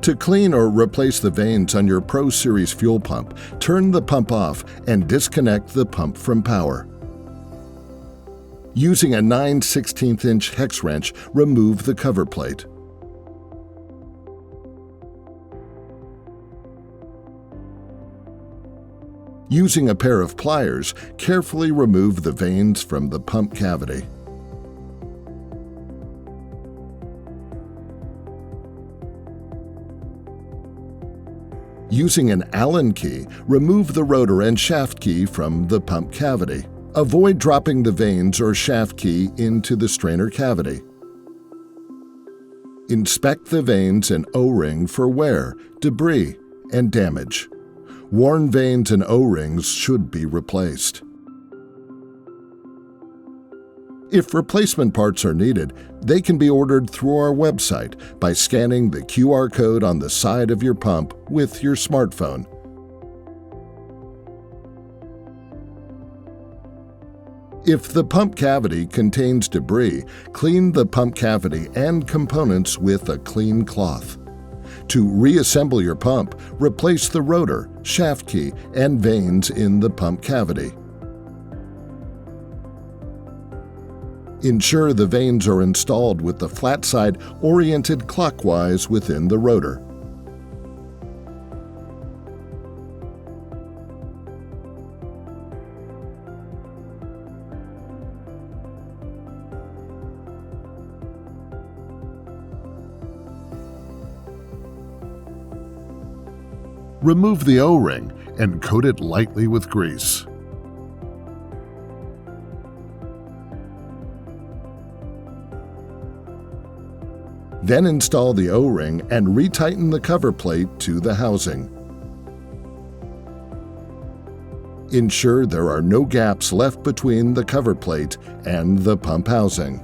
To clean or replace the vanes on your Pro Series fuel pump, turn the pump off and disconnect the pump from power. Using a 9/16" hex wrench, remove the cover plate. Using a pair of pliers, carefully remove the vanes from the pump cavity. Using an Allen key, remove the rotor and shaft key from the pump cavity. Avoid dropping the vanes or shaft key into the strainer cavity. Inspect the vanes and O-ring for wear, debris, and damage. Worn vanes and O-rings should be replaced. If replacement parts are needed, they can be ordered through our website by scanning the QR code on the side of your pump with your smartphone. If the pump cavity contains debris, clean the pump cavity and components with a clean cloth. To reassemble your pump, replace the rotor, shaft key, and vanes in the pump cavity. Ensure the vanes are installed with the flat side oriented clockwise within the rotor. Remove the O-ring and coat it lightly with grease. Then install the O-ring and retighten the cover plate to the housing. Ensure there are no gaps left between the cover plate and the pump housing.